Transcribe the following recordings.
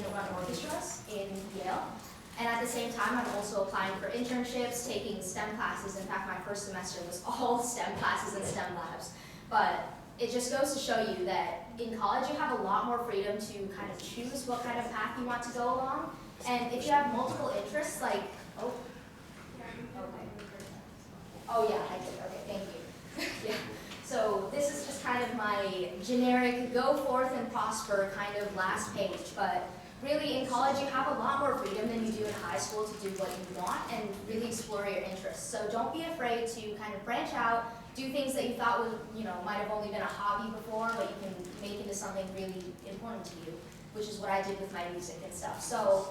student-run orchestras in Yale. And at the same time, I'm also applying for internships, taking STEM classes. In fact, my first semester was all STEM classes and STEM labs. But it just goes to show you that in college, you have a lot more freedom to kind of choose what kind of path you want to go along. And if you have multiple interests, like, oh yeah, I did, okay, thank you. Yeah. So this is just kind of my generic go forth and prosper kind of last page, but really in college you have a lot more freedom than you do in high school to do what you want and really explore your interests. So don't be afraid to kind of branch out, do things that you thought would, might have only been a hobby before, but you can make into something really important to you, which is what I did with my music and stuff. So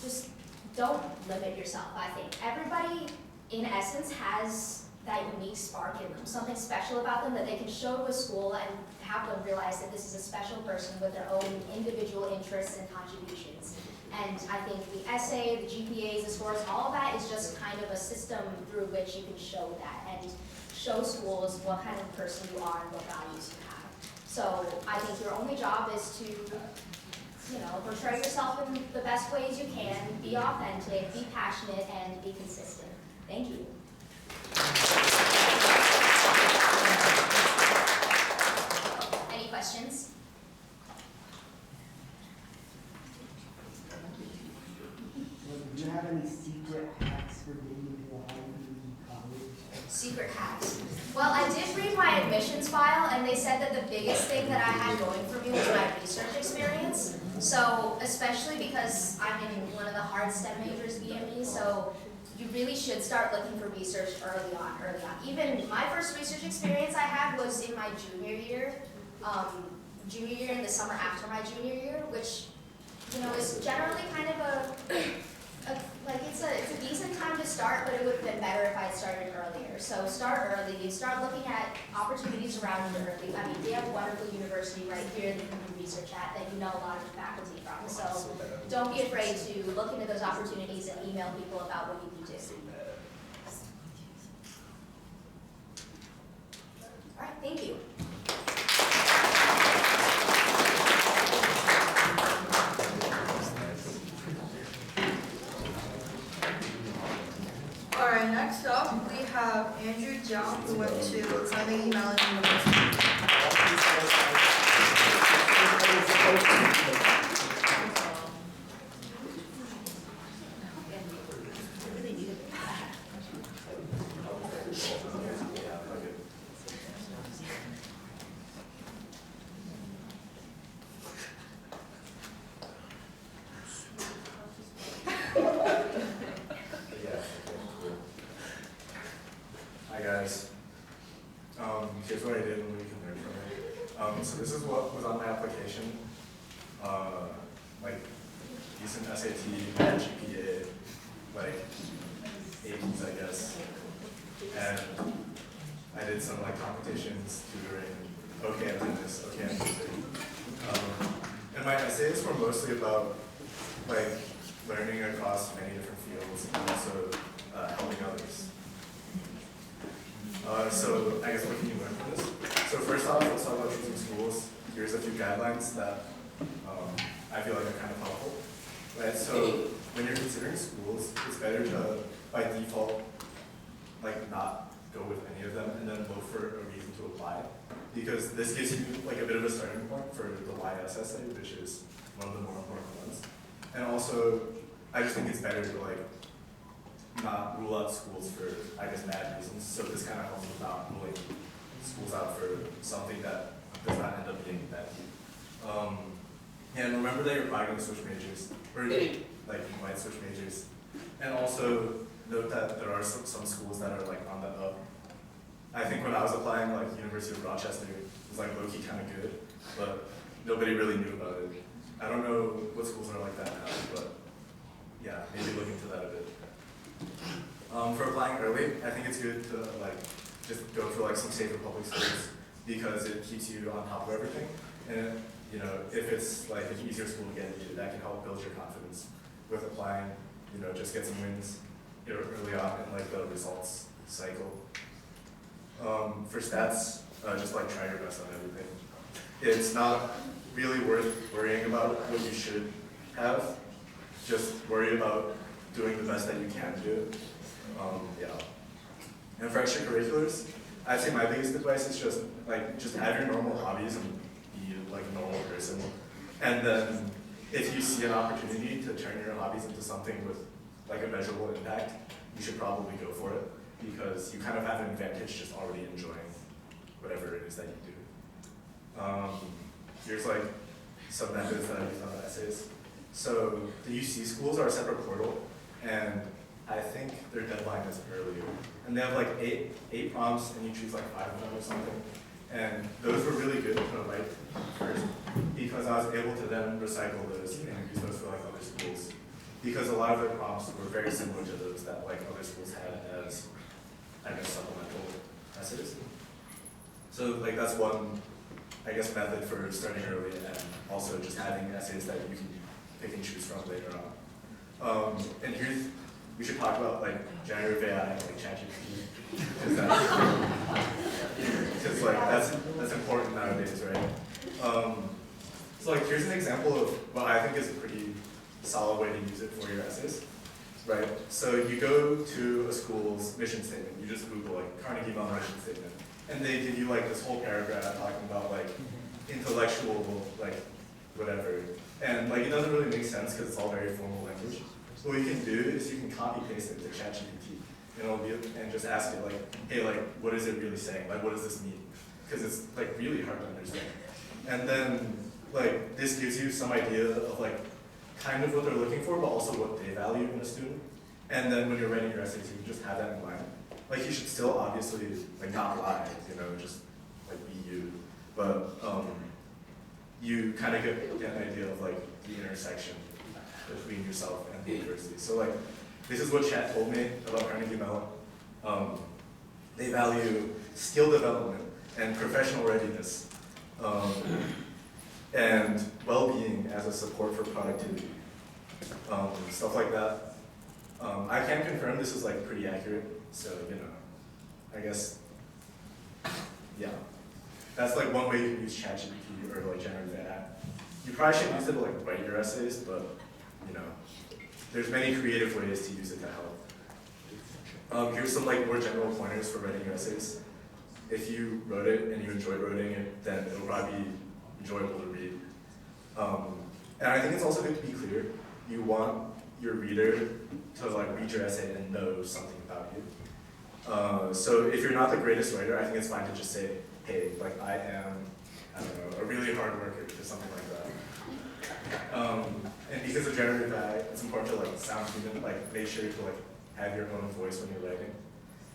just don't limit yourself, I think. Everybody in essence has that unique spark in them, something special about them that they can show to a school and have them realize that this is a special person with their own individual interests and contributions. And I think the essay, the GPAs, the scores, all of that is just kind of a system through which you can show that and show schools what kind of person you are and what values you have. So I think your only job is to portray yourself in the best ways you can, be authentic, be passionate, and be consistent. Thank you. Any questions? Do you have any secret hacks for getting into a high college? Secret hacks. Well, I did read my admissions file, and they said that the biggest thing that I had going for me was my research experience. So, especially because I'm in one of the hard STEM majors, EME, so you really should start looking for research early on. Even my first research experience I had was in my junior year in the summer after my junior year, which, is generally kind of it's a decent time to start, but it would have been better if I had started earlier. So start early, start looking at opportunities around you early. I mean, they have a wonderful university right here that you can do research at that you know a lot of faculty from. So don't be afraid to look into those opportunities and email people about what you can do. All right, thank you. Alright, next up we have Andrew Jiang, who went to Carnegie Mellon University. Hi guys. Here's what I did and what you can learn from it. So this is what was on my application. Like decent SAT, bad GPA, like APs I guess. And I did some like competitions, tutoring, okay I'm doing this, okay I'm music. And my essays were mostly about like learning across many different fields and also helping others. So I guess what can you learn from this? So first off, let's talk about choosing schools. Here's a few guidelines that I feel like are kind of helpful. Right? So when you're considering schools, it's better to, by default, like not go with any of them and then look for a reason to apply. Because this gives you like a bit of a starting point for the YS essay, which is one of the more important ones. And also, I just think it's better to like not rule out schools for, I guess, bad reasons. So this kind of helps with not ruling schools out for something that does not end up being bad. And remember that you're probably going to switch majors, or like you might switch majors. And also note that there are some schools that are like on the up. I think when I was applying, like University of Rochester was like low-key kind of good, but nobody really knew about it. I don't know what schools are like that now, but yeah, maybe look into that a bit. For applying early, I think it's good to like just go for like some safer public schools because it keeps you on top of everything. And if it's like an easier school to get into, that can help build your confidence with applying. Just get some wins early on in like the results cycle. For stats, just like try your best on everything. It's not really worth worrying about what you should have. Just worry about doing the best that you can do. Yeah. And for extracurriculars, I'd say my biggest advice is just have your normal hobbies and be like a normal person. And then if you see an opportunity to turn your hobbies into something with like a measurable impact, you should probably go for it because you kind of have an advantage just already enjoying whatever it is that you do. Here's like some methods that I use on the essays. So the UC schools are a separate portal, and I think their deadline is earlier. And they have like eight prompts, and you choose like 5 of them or something. And those were really good to write first, because I was able to then recycle those and use those for like other schools. Because a lot of their prompts were very similar to those that like other schools had as, I guess, supplemental essays. So like that's one, I guess, method for starting early, and also just having essays that you can pick and choose from later on. And we should talk about like generative AI, like ChatGPT, because like that's important nowadays, right? So like here's an example of what I think is a pretty solid way to use it for your essays, right? So you go to a school's mission statement. You just Google like Carnegie Mellon mission statement, and they give you like this whole paragraph talking about like intellectual like whatever, and like it doesn't really make sense because it's all very formal language. So what you can do is you can copy paste it to ChatGPT, and just ask it like, hey, like what is it really saying? Like what does this mean? Because it's like really hard to understand. And then like this gives you some idea of like kind of what they're looking for, but also what they value in a student. And then when you're writing your essays, you can just have that in mind. Like you should still obviously like not lie, just like be you. But you kind of get an idea of like the intersection between yourself and the university. So like this is what Chat told me about Carnegie Mellon. They value skill development and professional readiness, and well-being as a support for productivity, stuff like that. I can confirm this is like pretty accurate, so I guess, yeah. That's like one way you can use ChatGPT or like generative AI. You probably shouldn't use it to like write your essays, but there's many creative ways to use it to help. Here's some like more general pointers for writing your essays. If you wrote it and you enjoyed writing it, then it'll probably be enjoyable to read. And I think it's also good to be clear. You want your reader to like read your essay and know something about you. So if you're not the greatest writer, I think it's fine to just say, hey, like I am, I don't know, a really hard worker or something like that. And because of generative AI, it's important to like sound human, like make sure to like have your own voice when you're writing.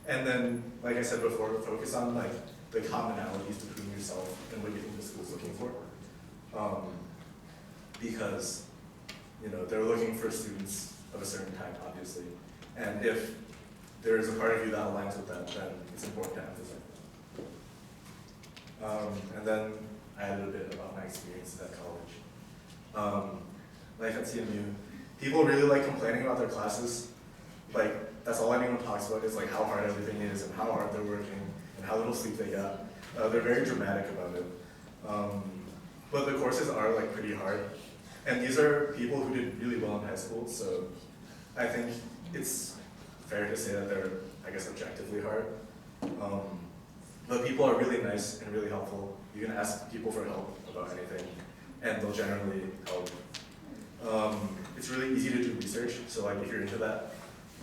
And then, like I said before, focus on like the commonalities between yourself and what you think the school's looking for. Because, they're looking for students of a certain type, obviously. And if there is a part of you that aligns with that, then it's important to emphasize that. And then I added a bit about my experiences at college. Life at CMU, people really like complaining about their classes. Like, that's all anyone talks about is like how hard everything is and how hard they're working and how little sleep they got. They're very dramatic about it. But the courses are like pretty hard. And these are people who did really well in high school, so I think it's fair to say that they're, I guess, objectively hard. But people are really nice and really helpful. You can ask people for help about anything, and they'll generally help. It's really easy to do research, so like if you're into that,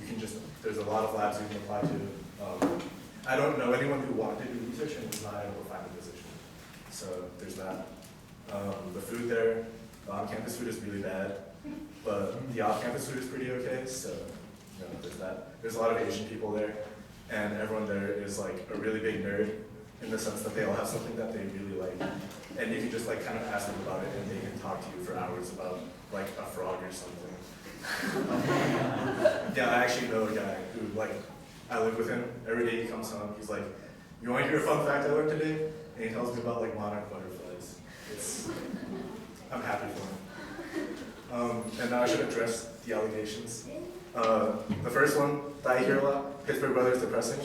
you can there's a lot of labs you can apply to. I don't know anyone who wanted to do research and was not able to find a position. So there's that. The food there, the on-campus food is really bad, but the off-campus food is pretty okay, so there's that. There's a lot of Asian people there, and everyone there is like a really big nerd in the sense that they all have something that they really like. And you can just like kind of ask them about it and they can talk to you for hours about like a frog or something. Yeah, I actually know a guy who I live with him. Every day he comes home, he's like, you want to hear a fun fact I learned today? And he tells me about like monarch butterflies. I'm happy for him. And now I should address the allegations. The first one that I hear a lot, Pittsburgh weather is depressing.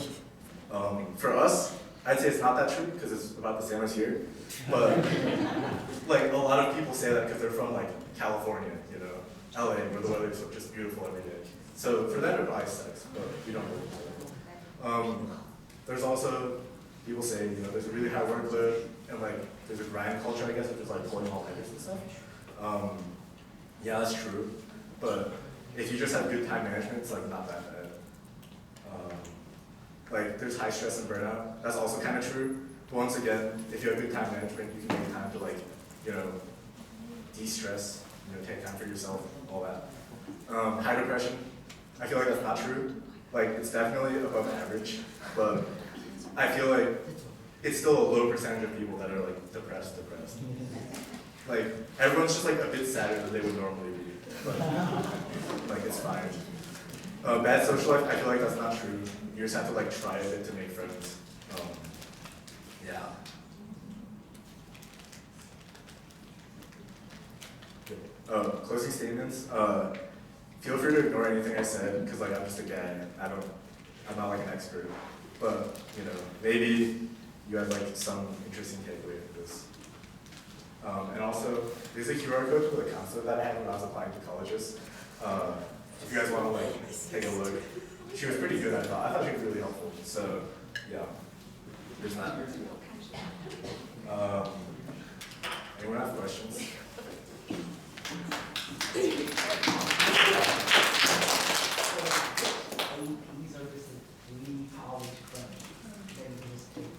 For us, I'd say it's not that true because it's about the same as here. But like a lot of people say that because they're from like California, you know, LA, where the weather is just beautiful every day. So for them it probably sucks, but we don't really care. There's also, people say, you know, there's a really high workload, and like, there's a grind culture, I guess, which is like pulling all nighters and stuff. Yeah, that's true, but if you just have good time management, it's like not that bad. Like, there's high stress and burnout, that's also kind of true. But once again, if you have good time management, you can make time to like, you know, de-stress, you know, take time for yourself, all that. High depression, I feel like that's not true. Like, it's definitely above average, but I feel like it's still a low percentage of people that are like depressed. Like, everyone's just like a bit sadder than they would normally be, but like, it's fine. Bad social life, I feel like that's not true. You just have to like try a bit to make friends. Yeah. Closing statements. Feel free to ignore anything I said, because like I'm just a guy. I'm not like an expert. But you know, maybe you have like some interesting takeaway from this. And also, there's a QR code for the counselor that I had when I was applying to colleges. If you guys want to like take a look, she was pretty good. I thought she was really helpful. So yeah, there's that. Anyone have questions? APs are just like 3 college credits that you just take.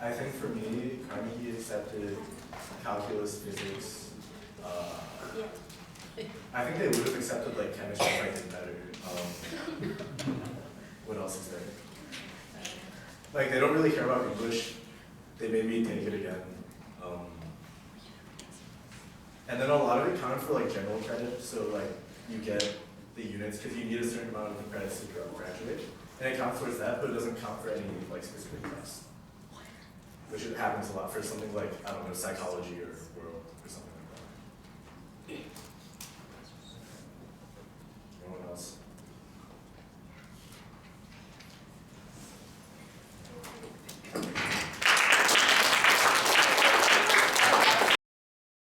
I think for me, Carnegie accepted calculus, physics. I think they would have accepted like chemistry if I did better. What else is there? Like they don't really care about English. They made me take it again. And then a lot of it counted for like general credit. So like you get the units because you need a certain amount of credits to graduate. And it counts towards that, but it doesn't count for any like specific tests. Which happens a lot for something like, I don't know, psychology or